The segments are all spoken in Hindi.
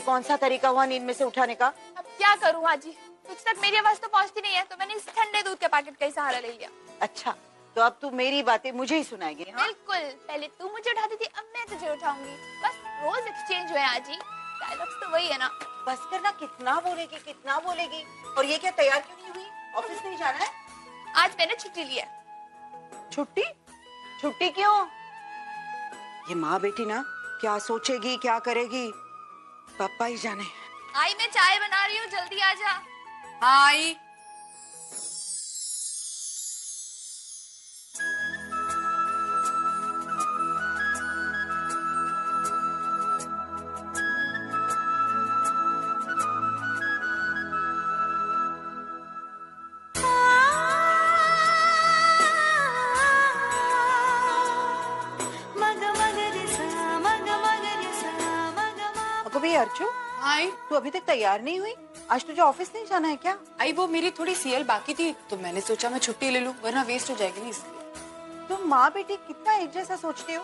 कौन सा तरीका हुआ नींद में से उठाने का? अब क्या करूँ हाजी, कुछ तक मेरी आवाज तो पहुंचती नहीं है, तो मैंने इस ठंडे दूध के पैकेट का ही सहारा ले लिया। अच्छा, तो अब तू मेरी बातें मुझे ही सुनाएगी? हाँ? बिल्कुल, पहले तू मुझे उठाती थी, अब मैं तुझे उठाऊंगी। बस रोज एक्सचेंज हुए हाजी, डायलॉग्स तो वही है ना। बस करना, कितना बोलेगी कितना बोलेगी। और ये क्या तैयार क्यों नहीं हुई? ऑफिस नहीं जाना है? आज मैंने छुट्टी ली है। छुट्टी? छुट्टी क्यों? ये माँ बेटी ना क्या सोचेगी क्या करेगी, पापा ही जाने। आई मैं चाय बना रही हूँ, जल्दी आ जा। हाँ आई। अभी अर्चू, हाय। तू अभी तक तैयार नहीं हुई? आज तुझे ऑफिस नहीं जाना है क्या? आई वो मेरी थोड़ी सीएल बाकी थी, तो मैंने सोचा मैं छुट्टी ले लूं, वरना वेस्ट हो जाएगी नहीं, इसलिए। तुम माँ बेटी कितना एक जैसा सोचती हो।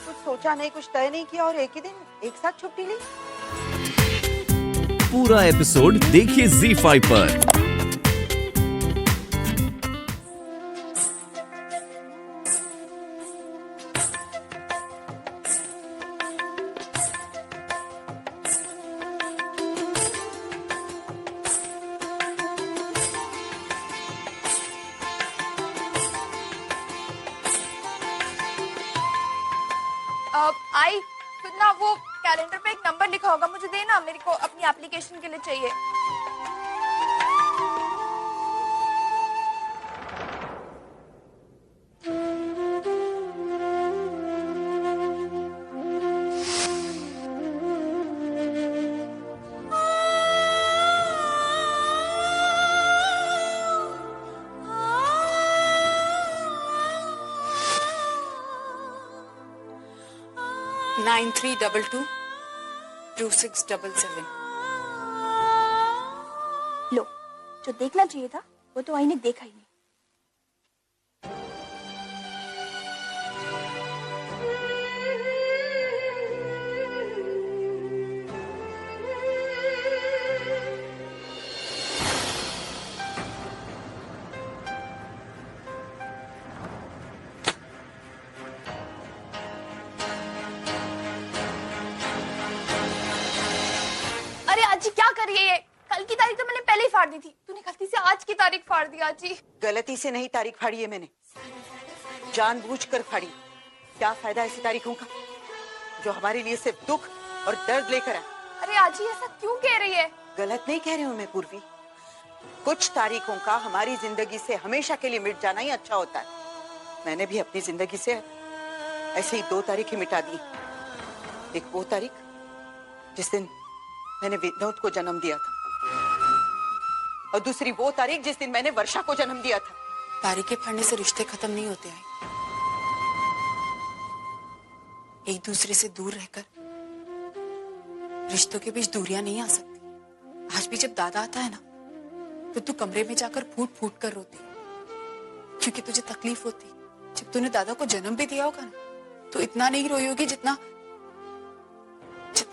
कुछ सोचा नहीं, कुछ तय नहीं किया और एक ही दिन एक साथ छुट्टी ली। पूरा एपिसोड देखिए ZEE5 पर। आई फिर ना, वो कैलेंडर पे एक नंबर लिखा होगा, मुझे देना, मेरे को अपनी एप्लीकेशन के लिए चाहिए। नाइन 3222677। लो, जो देखना चाहिए था वो तो आई ने देखा ही नहीं। अरे आजी क्या कर रही है ये? कल की तारीख तो मैंने पहले ही फाड़ दी थी, तूने गलती से आज की तारीख फाड़ दी आजी। गलती से नहीं तारीख फाड़ी है मैंने, जानबूझकर फाड़ी। क्या फायदा ऐसी तारीखों का जो हमारे लिए सिर्फ दुख और दर्द लेकर आए। अरे आजी ऐसा क्यों कह रही है? गलत नहीं कह रही हूँ मैं पूर्वी। कुछ तारीखों का हमारी जिंदगी से हमेशा के लिए मिट जाना ही अच्छा होता है। मैंने भी अपनी जिंदगी से ऐसे ही 2 तारीखें मिटा दी। एक वो तारीख जिस दिन मैंने विनोद को जन्म दिया था, और दूसरी वो तारीख जिस दिन मैंने वर्षा को जन्म दिया था। तारीखें फाड़ने से रिश्ते खत्म नहीं होते हैं। एक दूसरे से दूर रहकर रिश्तों के बीच दूरियां नहीं आ सकती। आज भी जब दादा आता है ना, तो तू कमरे में जाकर फूट फूट कर रोती, क्योंकि तुझे तकलीफ होती। जब तूने दादा को जन्म भी दिया होगा ना, तो इतना नहीं रोई होगी जितना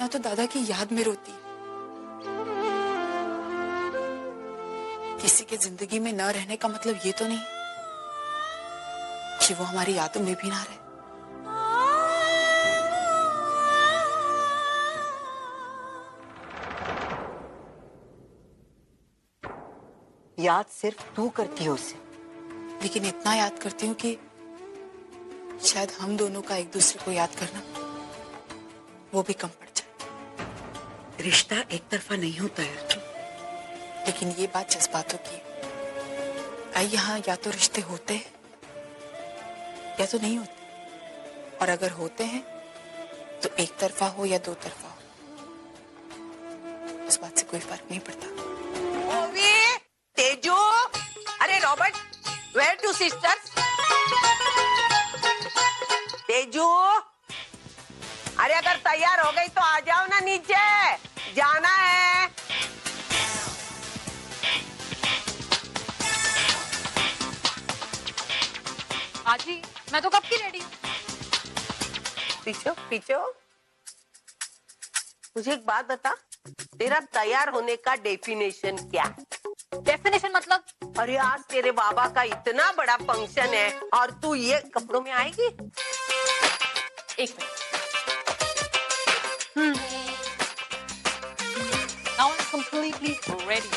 तो दादा की याद में रोती है। किसी के जिंदगी में न रहने का मतलब ये तो नहीं कि वो हमारी यादों में भी ना रहे। याद सिर्फ तू करती हो उसे, लेकिन इतना याद करती हूँ कि शायद हम दोनों का एक दूसरे को याद करना वो भी कम पड़ जाए। रिश्ता एक तरफा नहीं होता है अर्जुन। लेकिन ये बात जज्बातों की है। आई यहाँ या तो रिश्ते होते हैं या तो नहीं होते, और अगर होते हैं तो एक तरफा हो या 2 तरफा हो, उस बात से कोई फर्क नहीं पड़ता। ओवी, तेजू, अरे Robert, where two sisters? Teju, अरे अगर तैयार हो गई तो आ जाओ ना नीचे, जाना है। आजी मैं तो कब की रेडी हूँ। पीछो पीछो, मुझे एक बात बता, तेरा तैयार होने का डेफिनेशन क्या? डेफिनेशन मतलब? अरे आज तेरे बाबा का इतना बड़ा फंक्शन है और तू ये कपड़ों में आएगी? एक minute. Now I'm completely ready.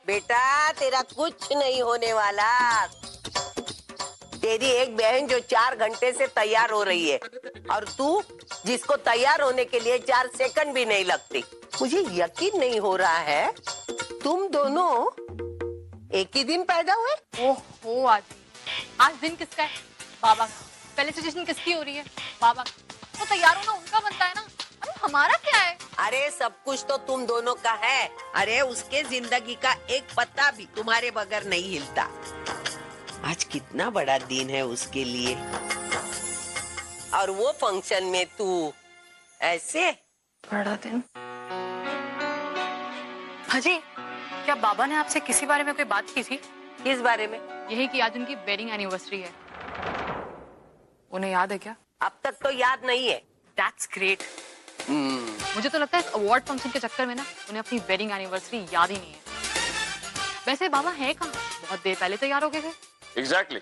बेटा तेरा कुछ नहीं होने वाला। तेरी एक बहन जो 4 घंटे से तैयार हो रही है और तू जिसको तैयार होने के लिए 4 सेकंड भी नहीं लगते। मुझे यकीन नहीं हो रहा है तुम दोनों एक ही दिन पैदा हुए। ओहो आज दिन किसका है? बाबा का। पहले सजेशन किसकी हो रही है? बाबा का। तो तैयार होना उनका बनता है ना, अरे हमारा क्या है? अरे सब कुछ तो तुम दोनों का है। अरे उसके जिंदगी का एक पत्ता भी तुम्हारे बगैर नहीं हिलता। आज कितना बड़ा दिन है उसके लिए और वो फंक्शन में तू ऐसे। बड़ा दिन? हाजी, क्या बाबा ने आपसे किसी बारे में कोई बात की थी? किस बारे में? यही कि आज उनकी वेडिंग एनिवर्सरी है। उन्हें याद है क्या? अब तक तो याद नहीं है। That's great. मुझे तो लगता है इस अवार्ड फंक्शन के चक्कर में ना उन्हें अपनी वेडिंग एनिवर्सरी याद ही नहीं है। वैसे बाबा है कहाँ? बहुत देर पहले तैयार हो गए थे। Exactly.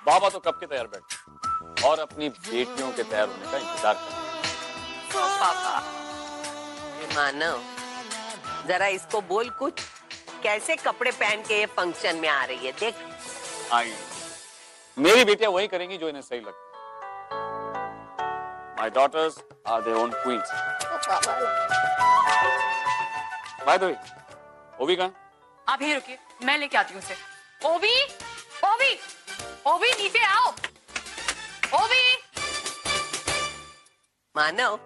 बाबा तो कब के तैयार बैठे और अपनी बेटियों के तैयार होने का इंतजार कर रहे हैं। पापा ये मानव, जरा इसको बोल कुछ। कैसे कपड़े पहन के ये फंक्शन में आ रही है देख। आई मेरी बेटियां वही करेंगी जो इन्हें सही लगता है। My daughters are their own queens. By the way, ओवी कहाँ? आप यहीं रुकिए, मैं लेके आती हूँ उसे। ओवी, ओवी, ओवी नीचे आओ। ओवी। मानव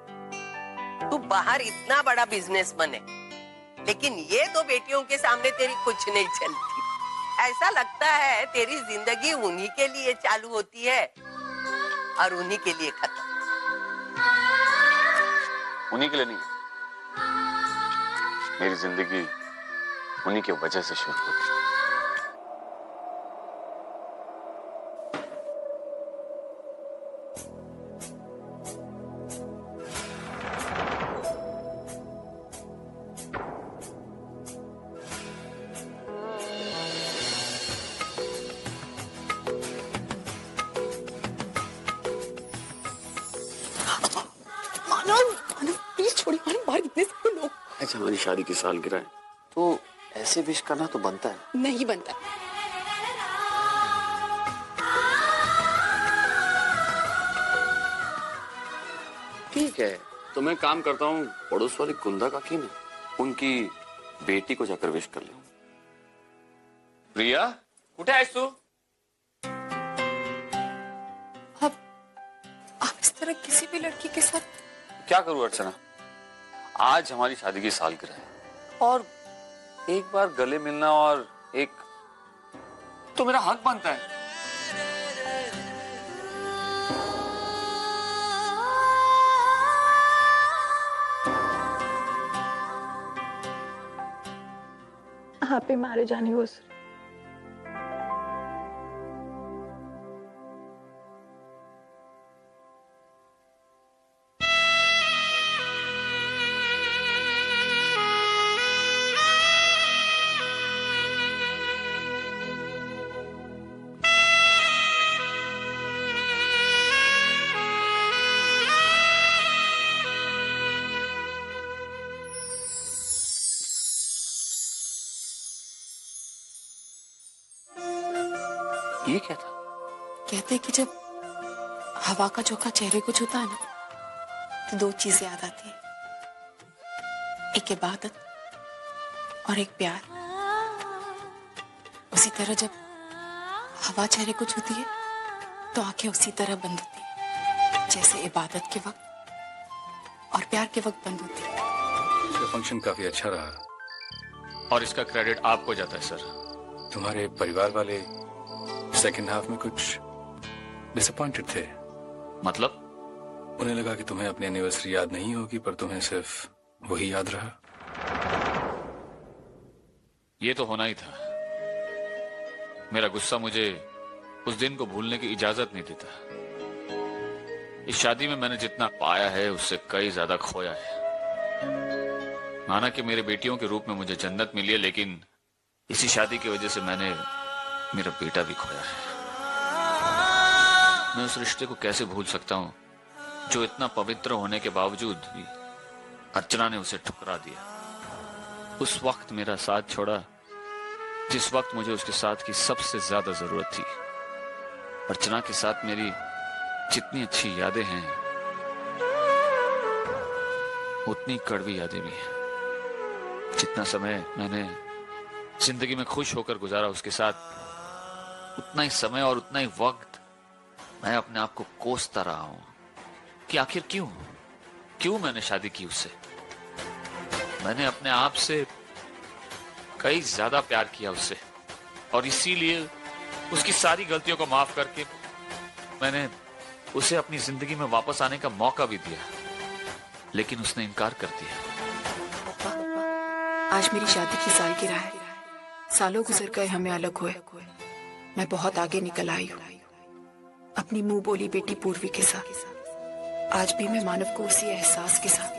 तू बाहर इतना बड़ा बिजनेसमैन है लेकिन ये 2 बेटियों के सामने तेरी कुछ नहीं चलती। ऐसा लगता है तेरी जिंदगी उन्हीं के लिए चालू होती है और उन्हीं के लिए खत्म। उन्हीं के लिए नहीं, मेरी जिंदगी उन्हीं की वजह से शुरू होती है। प्लीज छोड़िए, बाहर कितने सारे लोग। अच्छा हमारी शादी की सालगिरह है तो ऐसे विश करना तो बनता है। नहीं बनता। ठीक है तो मैं काम करता हूँ, पड़ोस वाली कुंदा काकी ने उनकी बेटी को जाकर विश कर लूं। प्रिया कुठे आहेस तू? अब आप इस तरह किसी भी लड़की के साथ। क्या करूं अर्चना, आज हमारी शादी की सालगिरह है और एक बार गले मिलना और एक तो मेरा हक बनता है। Happy marriage anniversary. ये क्या था? कहते हैं कि जब हवा का झोंका चेहरे को छूता है ना तो 2 चीजें याद आती है, एक इबादत और एक प्यार। उसी तरह जब हवा चेहरे को छूती है तो आंखें उसी तरह बंद होती है जैसे इबादत के वक्त और प्यार के वक्त बंद होती है। ये फंक्शन काफी अच्छा रहा और इसका क्रेडिट आपको जाता है सर। तुम्हारे परिवार वाले सेकंड हाफ में कुछ डिसअपॉइंटेड थे। मतलब? उन्हें लगा कि तुम्हें अपनी एनिवर्सरी याद नहीं होगी पर तुम्हें सिर्फ वही याद रहा। ये तो होना ही था। मेरा गुस्सा मुझे उस दिन को भूलने की इजाजत नहीं देता। इस शादी में मैंने जितना पाया है उससे कई ज्यादा खोया है। माना कि मेरे बेटियों के रूप में मुझे जन्नत मिली है, लेकिन इसी शादी की वजह से मैंने मेरा बेटा भी खोया है। मैं उस रिश्ते को कैसे भूल सकता हूं जो इतना पवित्र होने के बावजूद भी अर्चना ने उसे ठुकरा दिया। उस वक्त मेरा साथ छोड़ा जिस वक्त मुझे उसके साथ की सबसे ज्यादा जरूरत थी। अर्चना के साथ मेरी जितनी अच्छी यादें हैं उतनी कड़वी यादें भी हैं। जितना समय मैंने जिंदगी में खुश होकर गुजारा उसके साथ, उतना ही समय और उतना ही वक्त मैं अपने आप को कोसता रहा हूं कि आखिर क्यों मैंने शादी की उससे। मैंने अपने आप से कई ज्यादा प्यार किया उससे, और इसीलिए उसकी सारी गलतियों को माफ करके मैंने उसे अपनी जिंदगी में वापस आने का मौका भी दिया, लेकिन उसने इनकार कर दिया। पापा, आज मेरी शादी की सालगिरह है। सालों गुजर गए हमें अलग हुए। मैं बहुत आगे निकल आई हूँ अपनी मुंह बोली बेटी पूर्वी के साथ। आज भी मैं मानव को उसी एहसास के साथ,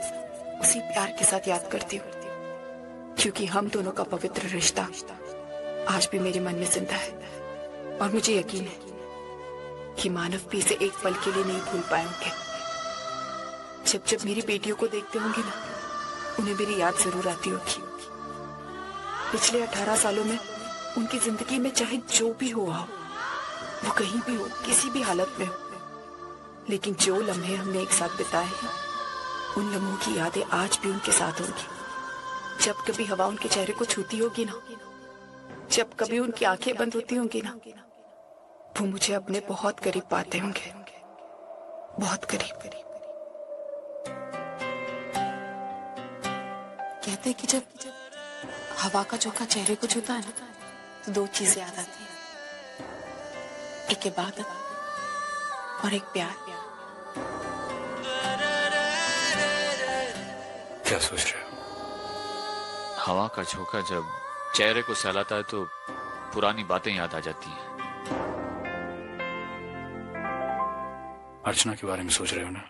उसी प्यार के साथ याद करती हूँ, क्योंकि हम दोनों का पवित्र रिश्ता आज भी मेरे मन में जिंदा है। और मुझे यकीन है कि मानव भी इसे एक पल के लिए नहीं भूल पाएंगे। जब मेरी बेटियों को देखते होंगे ना, उन्हें मेरी याद जरूर आती होगी। पिछले 18 सालों में उनकी जिंदगी में चाहे जो भी हुआ हो, वो कहीं भी हो, किसी भी हालत में हो, लेकिन जो लम्हे हमने एक साथ बिताए हैं, उन लम्हों की यादें आज भी उनके साथ होंगी। जब कभी हवा उनके चेहरे को छूती होगी ना, जब कभी उनकी आंखें बंद होती होंगी ना, वो मुझे अपने बहुत करीब पाते होंगे, बहुत करीब। कहते हैं कि जब हवा का झोंका चेहरे को छूता है ना, तो दो चीजें याद आती हैं, एक इबादत और एक प्यार। क्या सोच रहे हो? हवा का झोंका जब चेहरे को सहलाता है तो पुरानी बातें याद आ जाती हैं। अर्चना के बारे में सोच रहे हो ना?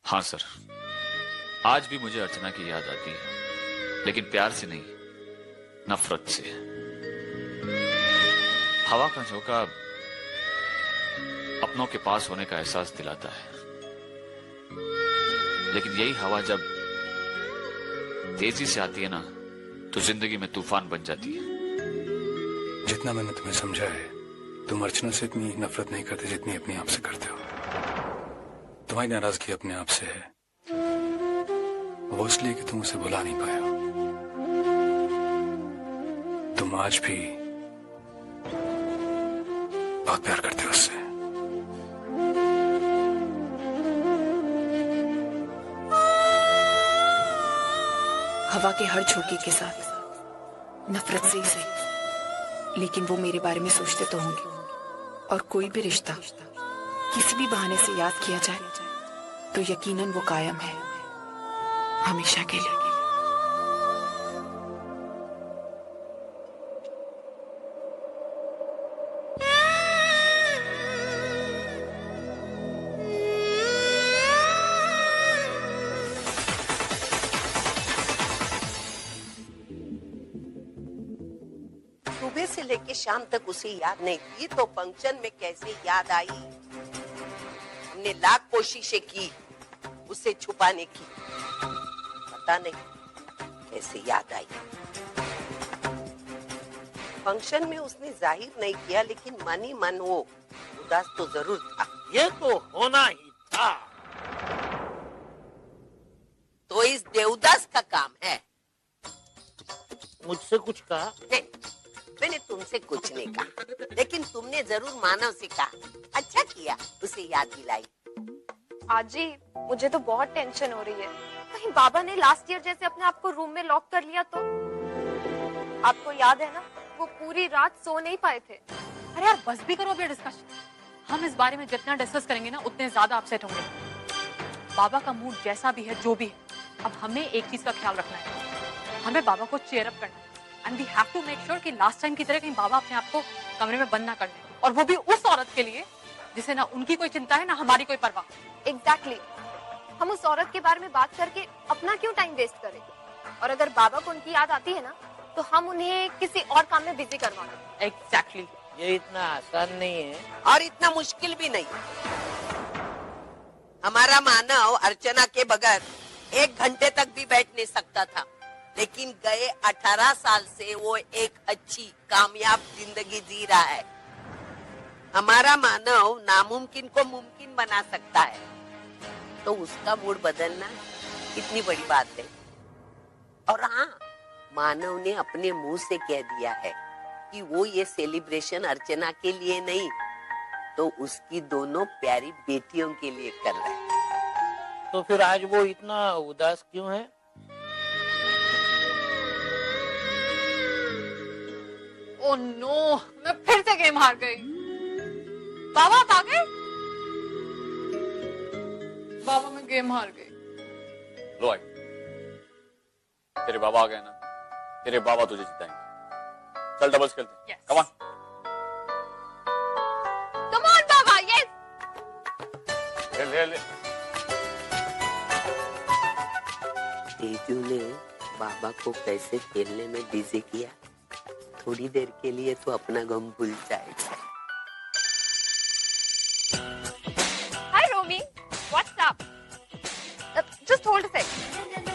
हाँ सर, आज भी मुझे अर्चना की याद आती है, लेकिन प्यार से नहीं, नफरत से। हवा का झोंका अपनों के पास होने का एहसास दिलाता है, लेकिन यही हवा जब तेजी से आती है ना, तो जिंदगी में तूफान बन जाती है। जितना मैंने तुम्हें समझा है, तुम अर्चना से इतनी नफरत नहीं करते जितनी अपने आप से करते हो। तुम्हारी नाराजगी अपने आप से है, वो इसलिए कि तुम उसे भुला नहीं पाए हो। तुम आज भी बहुत प्यार करते हो उससे। हवा के हर झोंके के साथ, नफरत से ही सही, लेकिन वो मेरे बारे में सोचते तो होंगे। और कोई भी रिश्ता किसी भी बहाने से याद किया जाए तो यकीनन वो कायम है, हमेशा के लिए। सुबह से लेके शाम तक उसे याद नहीं की, तो फंक्शन में कैसे याद आई? हमने लाख कोशिशें की उसे छुपाने की, पता नहीं कैसे याद आई। फंक्शन में उसने जाहिर नहीं किया, लेकिन मन ही मन वो उदास तो जरूर था। ये तो होना ही था। तो इस देवदास का काम है। मुझसे कुछ कहा? नहीं, मैंने तुमसे कुछ नहीं कहा, लेकिन तुमने जरूर मानव से कहा। अच्छा किया उसे याद दिलाई। आजी, मुझे तो बहुत टेंशन हो रही है। कहीं बाबा ने लास्ट ईयर जैसे अपने आप को रूम में लॉक कर लिया तो? आपको याद है ना, वो पूरी रात सो नहीं पाए थे। अरे यार, बस भी करो अब ये डिस्कशन। हम इस बारे में जितना डिस्कस करेंगे ना, उतने ज्यादा अपसेट होंगे। बाबा का मूड जैसा भी है, जो भी है, अब हमें एक चीज का ख्याल रखना है, हमें बाबा को चीयर अप करना है। And we have to make sure कि लास्ट टाइम की तरह कहीं बाबा अपने आप को कमरे में बंद ना कर ले, और वो भी उस औरत के लिए जिसे ना उनकी कोई चिंता है ना हमारी कोई परवाह। एग्जैक्टली हम उस औरत के बारे में बात करके अपना क्यों टाइम वेस्ट करें? और अगर बाबा को उनकी याद आती है ना तो हम उन्हें किसी और काम में बिजी करवा दें। एग्जैक्टली ये इतना आसान नहीं है और इतना मुश्किल भी नहीं। हमारा मानव अर्चना के बगैर 1 घंटे तक भी बैठ नहीं सकता था, लेकिन गए 18 साल से वो एक अच्छी कामयाब जिंदगी जी रहा है। हमारा मानव नामुमकिन को मुमकिन बना सकता है, तो उसका मूड बदलना कितनी बड़ी बात है। और हाँ, मानव ने अपने मुंह से कह दिया है कि वो ये सेलिब्रेशन अर्चना के लिए नहीं तो उसकी दोनों प्यारी बेटियों के लिए कर रहा है। तो फिर आज वो इतना उदास क्यों है? ओह नो, मैं फिर से गेम हार गई। बाबा आप आ गए? बाबा मैं गेम हार गई। लो आई, तेरे बाबा आ गए ना, तेरे बाबा तुझे जिताएंगे। चल डबल्स खेलते हैं। Yes. Come on. Come on Baba, yes. ले ले। तेजू ने बाबा को कैसे खेलने में बिजी किया, थोड़ी देर के लिए तो अपना गम भूल जाएगा। Hi Romi, what's up? Just hold a second.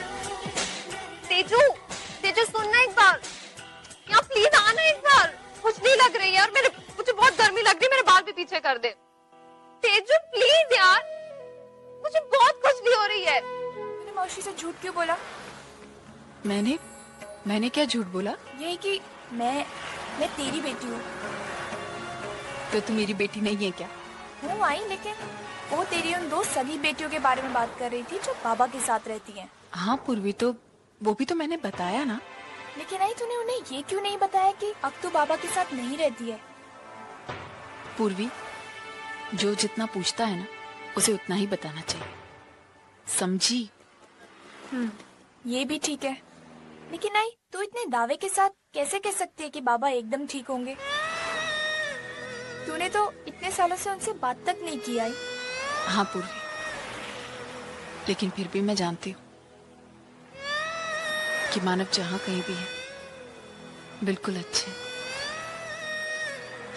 Teju, Teju सुनना एक बार, यहाँ प्लीज आना एक बार। खुजली लग रही है और मुझे बहुत गर्मी लग रही है, मेरे बाल भी पीछे कर दे। तेजू प्लीज यार, मुझे बहुत खुजली हो रही है। तूने मौसी से झूठ क्यों बोला? मैंने क्या झूठ बोला? यही कि मैं तेरी बेटी हूँ। तो तू मेरी बेटी नहीं है क्या? हूँ आई, लेकिन वो तेरी उन 2 सगी बेटियों के बारे में बात कर रही थी जो बाबा के साथ रहती हैं। हाँ पूर्वी, तो वो भी तो मैंने बताया ना। लेकिन आई तूने उन्हें ये क्यों नहीं बताया कि अब तू बाबा के साथ नहीं रहती है? पूर्वी, जो जितना पूछता है ना उसे उतना ही बताना चाहिए, समझी? ये भी ठीक है, लेकिन आई तू इतने दावे के साथ कैसे कह सकती है कि बाबा एकदम ठीक होंगे? तूने तो इतने सालों से उनसे बात तक नहीं की आई। हाँ पूर्वी, लेकिन फिर भी मैं जानती हूँ कि मानव जहाँ कहीं भी है बिल्कुल अच्छे।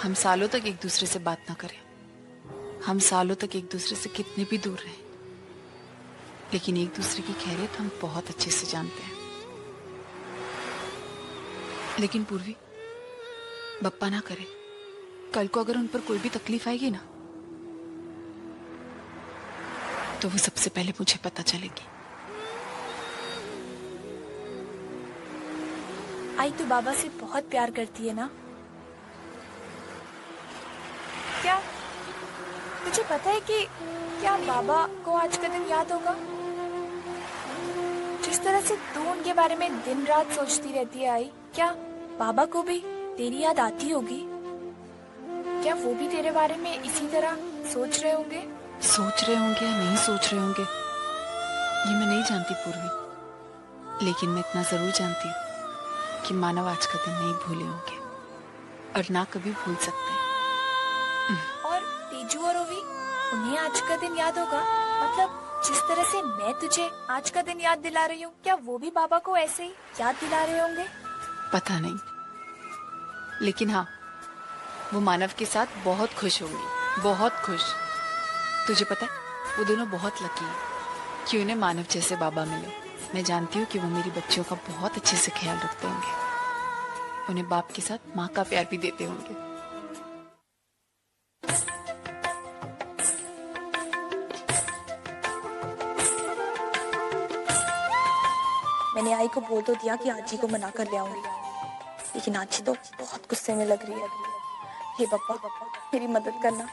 हम सालों तक एक दूसरे से बात ना करें, हम सालों तक एक दूसरे से कितने भी दूर रहें, लेकिन एक दूसरे की खैरियत हम बहुत अच्छे से जानते हैं। लेकिन पूर्वी, बप्पा ना करे, कल को अगर उन पर कोई भी तकलीफ आएगी ना तो वो सबसे पहले मुझे पता चलेगी। आई तू बाबा से बहुत प्यार करती है ना? क्या तुझे पता है कि क्या बाबा को आज का दिन याद होगा? जिस तरह से तू उनके बारे में दिन रात सोचती रहती है आई, क्या बाबा को भी तेरी याद आती होगी? क्या वो भी तेरे बारे में इसी तरह सोच रहे होंगे? सोच रहे होंगे या नहीं सोच रहे होंगे ये मैं नहीं जानती पूर्वी, लेकिन मैं इतना जरूर जानती हूँ कि मानव आज का दिन नहीं भूले होंगे और ना कभी भूल सकते हैं। और तेजू और ओवी, उन्हें आज का दिन याद होगा? मतलब जिस तरह से मैं तुझे आज का दिन याद दिला रही हूँ, क्या वो भी बाबा को ऐसे ही याद दिला रहे होंगे? पता नहीं, लेकिन हाँ, वो मानव के साथ बहुत खुश होंगी, बहुत खुश। तुझे पता है, वो दोनों बहुत लकी हैं कि उन्हें मानव जैसे बाबा मिले। मैं जानती हूँ कि वो मेरी बच्चियों का बहुत अच्छे से ख्याल रखते होंगे, उन्हें बाप के साथ माँ का प्यार भी देते होंगे। मैंने आई को बोल तो दिया कि आजी को मना कर ले आऊंगी, लेकिन आजी तो बहुत गुस्से में लग रही है। हे बप्पा, मेरी मदद करना।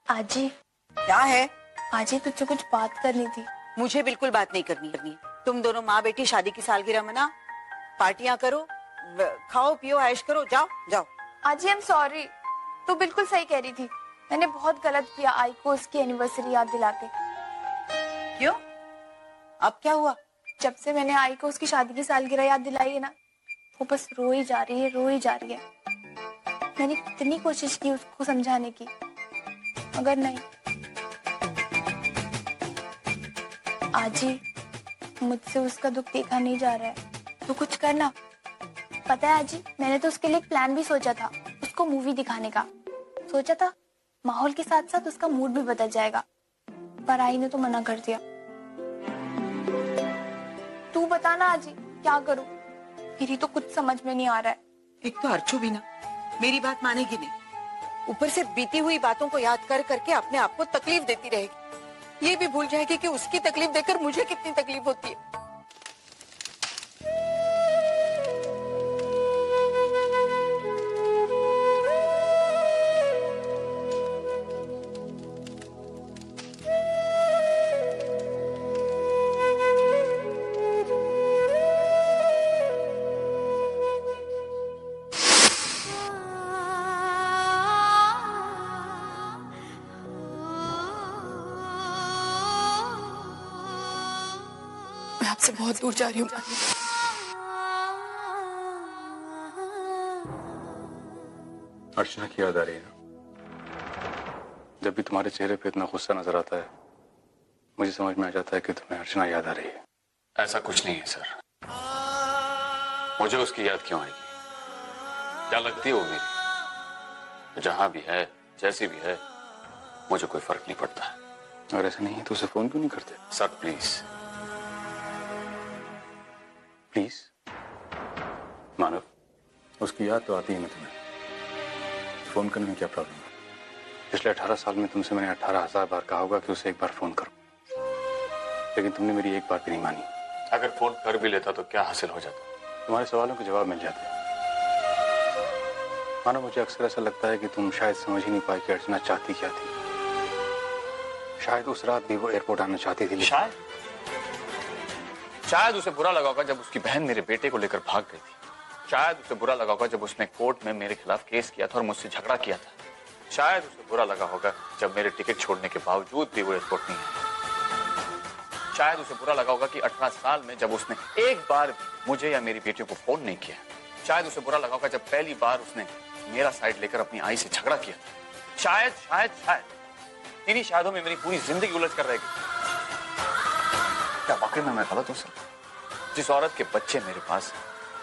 आजी। क्या है? आजी तुझसे कुछ बात करनी थी। मुझे बिल्कुल बात नहीं करनी है। तुम दोनों माँ बेटी शादी की सालगिरह मना, पार्टियां करो, खाओ पियो, ऐश करो, जाओ जाओ। आजी आई एम सॉरी, तू बिल्कुल सही कह रही थी। मैंने बहुत गलत किया आई को उसकी एनिवर्सरी याद दिला के। क्यों? अब क्या हुआ? जब से मैंने आई को उसकी शादी की सालगिरह याद दिलाई है ना, वो बस रो ही जा रही है, रो ही जा रही है। मैंने कितनी कोशिश की उसको समझाने की, मगर नहीं। आजी, मुझसे उसका दुख देखा नहीं जा रहा है, तो कुछ करना। पता है आजी, मैंने तो उसके लिए एक प्लान भी सोचा था, उसको मूवी दिखाने का। सोचा था माहौल के साथ साथ उसका मूड भी बदल जाएगा, पर आई ने तो मना कर दिया। तू बता ना आजी, क्या करूं? मेरी तो कुछ समझ में नहीं आ रहा है। एक तो अर्चू भी ना मेरी बात मानेगी नहीं, ऊपर से बीती हुई बातों को याद कर करके अपने आप को तकलीफ देती रहेगी। ये भी भूल जाएगी कि उसकी तकलीफ देकर मुझे कितनी तकलीफ होती है। मैं आपसे बहुत दूर जा रही हूँ। अर्चना की याद आ रही है ना? जब भी तुम्हारे चेहरे पे इतना गुस्सा नजर आता है, मुझे समझ में आ जाता है कि तुम्हें अर्चना याद आ रही है। ऐसा कुछ नहीं है सर। मुझे उसकी याद क्यों आएगी? क्या लगती है वो मेरी? जहां भी है, जैसी भी है, मुझे कोई फर्क नहीं पड़ता। और ऐसा नहीं है तो उसे फोन क्यों नहीं करते? Sir please. प्लीज मानव, उसकी याद तो आती है ना तुम्हें, फोन करने में क्या प्रॉब्लम है? पिछले 18 साल में तुमसे मैंने 18,000 बार कहा होगा कि उसे एक बार फोन करो, लेकिन तुमने मेरी एक बात भी नहीं मानी। अगर फोन कर भी लेता तो क्या हासिल हो जाता? तुम्हारे सवालों के जवाब मिल जाते। मानो मुझे अक्सर ऐसा लगता है कि तुम शायद समझ ही नहीं पाई कि अर्चना चाहती क्या थी। शायद उस रात भी वो एयरपोर्ट आना चाहती थी। शायद उसे बुरा लगा होगा जब उसकी बहन मेरे बेटे को लेकर भाग गई थी। शायद उसे बुरा लगा होगा जब उसने कोर्ट में मेरे खिलाफ केस किया था और मुझसे झगड़ा किया था। शायद उसे बुरा लगा होगा जब मेरे टिकट छोड़ने के बावजूद भी वो एयरपोर्ट नहीं आया। शायद उसे बुरा लगा होगा कि 18 साल में जब उसने एक बार भी मुझे या मेरी बेटी को फोन नहीं किया। शायद उसे बुरा लगा होगा जब पहली बार उसने मेरा साइड लेकर अपनी आई से झगड़ा किया। शायद शायद शायद इन्हीं शायदों में मेरी पूरी जिंदगी उलझ कर रहेगी। क्या वाकई में मैं गलत हूं सर? जिस औरत के बच्चे मेरे पास हैं,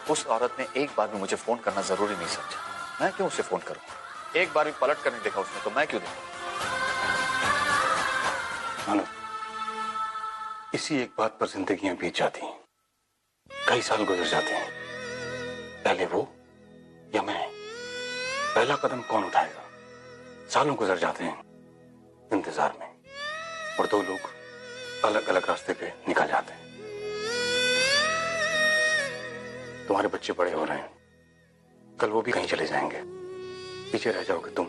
उस औरत ने एक बार भी मुझे फोन करना जरूरी नहीं समझा। मैं क्यों उसे फोन करूं? एक बार भी पलट कर नहीं देखा उसने, तो मैं क्यों देखूं? मानो, इसी एक बात पर जिंदगियां बीत जाती हैं, कई साल गुजर जाते हैं। पहले वो या मैं, पहला कदम कौन उठाएगा? सालों गुजर जाते हैं इंतजार में, और दो लोग अलग अलग रास्ते पे निकल जाते हैं। तुम्हारे बच्चे बड़े हो रहे हैं, कल वो भी कहीं चले जाएंगे, पीछे रह जाओगे तुम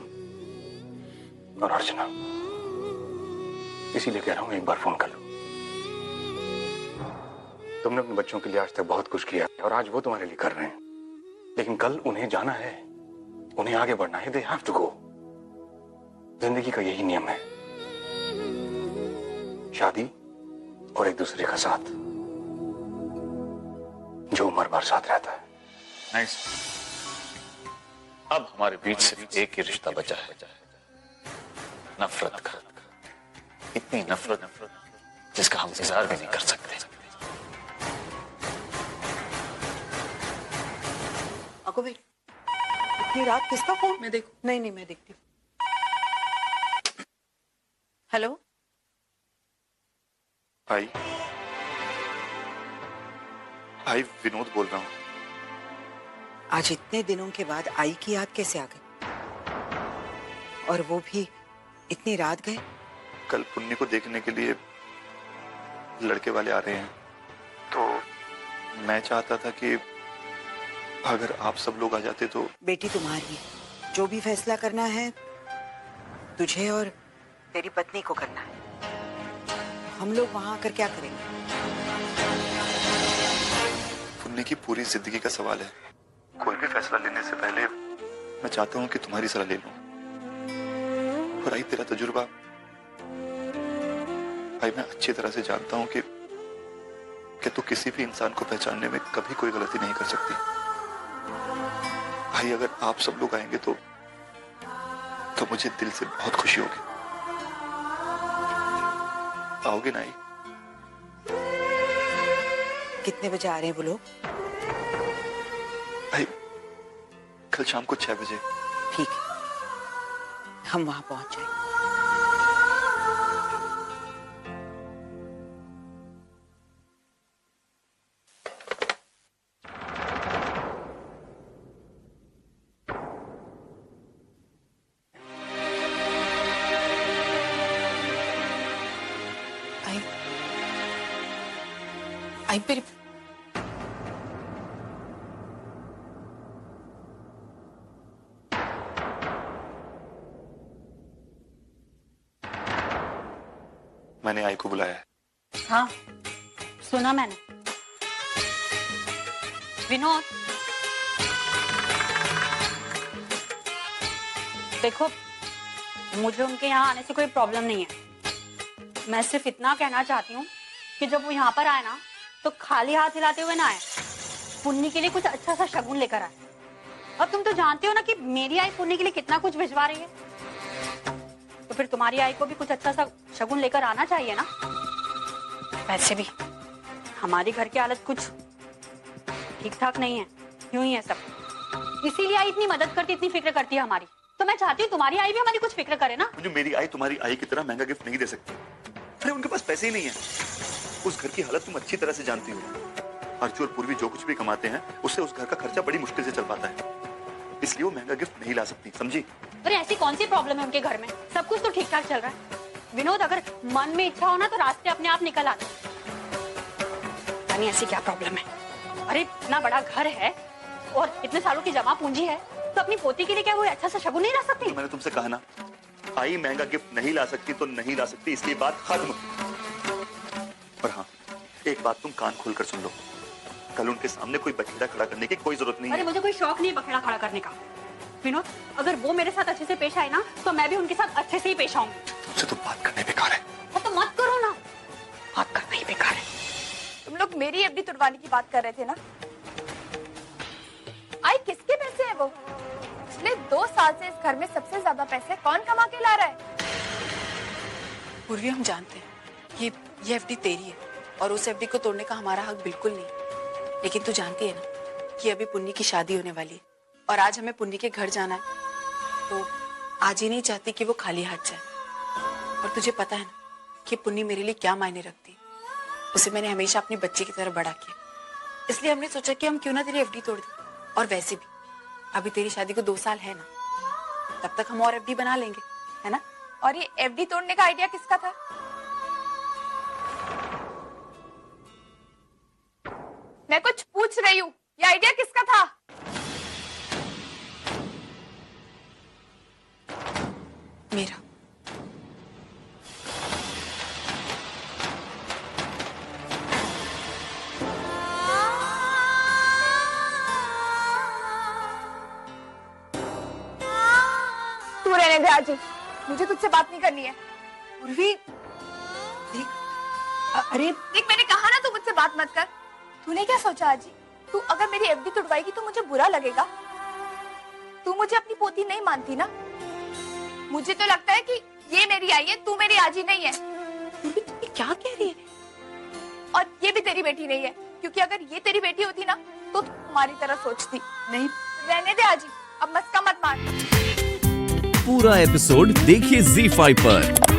और अर्चना। इसीलिए कह रहा हूं, एक बार फोन कर लो। तुमने अपने बच्चों के लिए आज तक बहुत कुछ किया और आज वो तुम्हारे लिए कर रहे हैं, लेकिन कल उन्हें जाना है, उन्हें आगे बढ़ना है। They have to go. जिंदगी का यही नियम है, शादी और एक दूसरे का साथ, जो उम्र भर साथ रहता है। नहीं, अब हमारे बीच सिर्फ एक ही रिश्ता बचा है, नफरत का। इतनी नफरत जिसका हम इंतजार भी नहीं कर सकते। अगो भाई, इतनी रात किसका फोन? मैं देखूं? नहीं नहीं, मैं देखती हूँ। हेलो, भाई विनोद बोल रहा हूँ। आज इतने दिनों के बाद आई की याद कैसे आ गई? और वो भी इतनी रात गए? कल पुन्नी को देखने के लिए लड़के वाले आ रहे हैं, तो मैं चाहता था कि अगर आप सब लोग आ जाते तो। बेटी तुम्हारी है, जो भी फैसला करना है तुझे और तेरी पत्नी को करना है। हम लोग वहां आकर क्या करेंगे? पुन्नी की पूरी जिंदगी का सवाल है। कोई भी फैसला लेने से पहले मैं चाहता हूँ कि तुम्हारी सलाह ले लूं। और आई तेरा तजुर्बा, भाई मैं अच्छी तरह से जानता हूँ कि तू किसी भी इंसान को पहचानने में कभी कोई गलती नहीं कर सकती। भाई अगर आप सब लोग आएंगे तो तो मुझे दिल से बहुत खुशी होगी। आओगे ना आई? कितने बजे आ रहे हैं वो लोग? भाई कल शाम को 6 बजे। ठीक है, हम वहां पहुंच जाएंगे। आई फिर मैंने आई को बुलाया है। हाँ, सुना मैंने। विनोद, देखो मुझे उनके यहाँ आने से कोई प्रॉब्लम नहीं है। मैं सिर्फ इतना कहना चाहती हूँ कि जब वो यहाँ पर आए ना तो खाली हाथ हिलाते हुए ना आए, पुन्नी के लिए कुछ अच्छा सा शगुन लेकर आए। अब तुम तो जानते हो ना कि मेरी आई पुन्नी के लिए कितना कुछ भिजवा रही है, तो फिर तुम्हारी आई को भी कुछ अच्छा सा शगुन लेकर आना चाहिए ना। वैसे भी हमारी घर की हालत कुछ ठीक ठाक नहीं है, यूं ही है सब, इसीलिए आई इतनी मदद करती, इतनी फिक्र करती है हमारी। तो मैं चाहती हूँ तुम्हारी आई भी हमारी कुछ फिक्र करे ना। मुझे मेरी आई तुम्हारी आई की तरह महंगा गिफ्ट नहीं दे सकती। अरे उनके पास पैसे ही नहीं है। उस घर की हालत तुम अच्छी तरह से जानती हो। अर्जु और पूर्वी जो कुछ भी कमाते हैं उससे उस घर का खर्चा बड़ी मुश्किल से चल पाता है, इसलिए वो महंगा गिफ्ट नहीं ला सकती, समझी? अरे ऐसी कौन सी प्रॉब्लम है उनके घर में? सब कुछ तो ठीक ठाक चल रहा है। विनोद, अगर मन में इच्छा हो ना तो रास्ते अपने आप निकल आते। यानी ऐसी क्या प्रॉब्लम है? अरे इतना बड़ा घर है और इतने सालों की जमा पूंजी है, तो अपनी पोती के लिए क्या वो अच्छा सा शगुन नहीं ला सकती? तो मैंने तुमसे कहा ना, आई महंगा गिफ्ट नहीं ला सकती तो नहीं ला सकती, इसलिए बात खत्म। और हाँ, एक बात तुम कान खोलकर सुन लो, कल उनके सामने कोई बखेड़ा खड़ा करने की कोई जरूरत नहीं अरे है। मुझे कोई शौक नहीं बखेड़ा खड़ा करने का। विनोद, अगर वो मेरे साथ अच्छे से पेश आए ना तो मैं भी उनके साथ अच्छे से ही पेश आऊंगी। तुमसे तो बात करने बेकार है। तो मत करो ना, बात करना ही बेकार है। तुम लोग मेरी एफडी तुड़वाने की बात कर रहे थे ना? आई किसके पैसे हैं वो? पिछले 2 साल से इस घर में सबसे ज्यादा पैसे कौन कमा के ला रहा है? पूर्वी, हम जानते हैं ये एफडी तेरी है और उस एफडी को तोड़ने का हमारा हक बिल्कुल नहीं। लेकिन तू जानती है ना कि अभी पुन्नी की शादी होने वाली है और आज हमें पुन्नी के घर जाना है, तो आज ही नहीं चाहती कि वो खाली हाथ जाए। और तुझे पता है ना कि पुन्नी मेरे लिए क्या मायने रखती है। उसे मैंने हमेशा अपनी बच्ची की तरह बड़ा किया, इसलिए हमने सोचा कि हम क्यों ना तेरी एफडी तोड़ दें। और वैसे भी अभी तेरी शादी को 2 साल है ना, तब तक हम और एफडी बना लेंगे, है ना? और ये एफडी तोड़ने का आइडिया किसका था? मैं कुछ पूछ रही हूँ, ये आइडिया किसका था? मेरा। तू रहने दे आजी, मुझे तुझसे बात नहीं करनी है। पूर्वी, देख, अरे देख, मैंने कहा ना तू मुझसे बात मत कर। तूने क्या सोचा आजी? तू अगर मेरी एफडी तुड़वाएगी तो मुझे बुरा लगेगा। तू मुझे अपनी पोती नहीं मानती ना? मुझे तो लगता है कि ये मेरी आई है, तू मेरी आजी नहीं है। क्या कह रही है? और ये भी तेरी बेटी नहीं है, क्योंकि अगर ये तेरी बेटी होती ना तो तू हमारी तरह सोचती। नहीं, रहने दे आजी, अब मस्का मत मार। पूरा एपिसोड देखिए ZEE5 पर।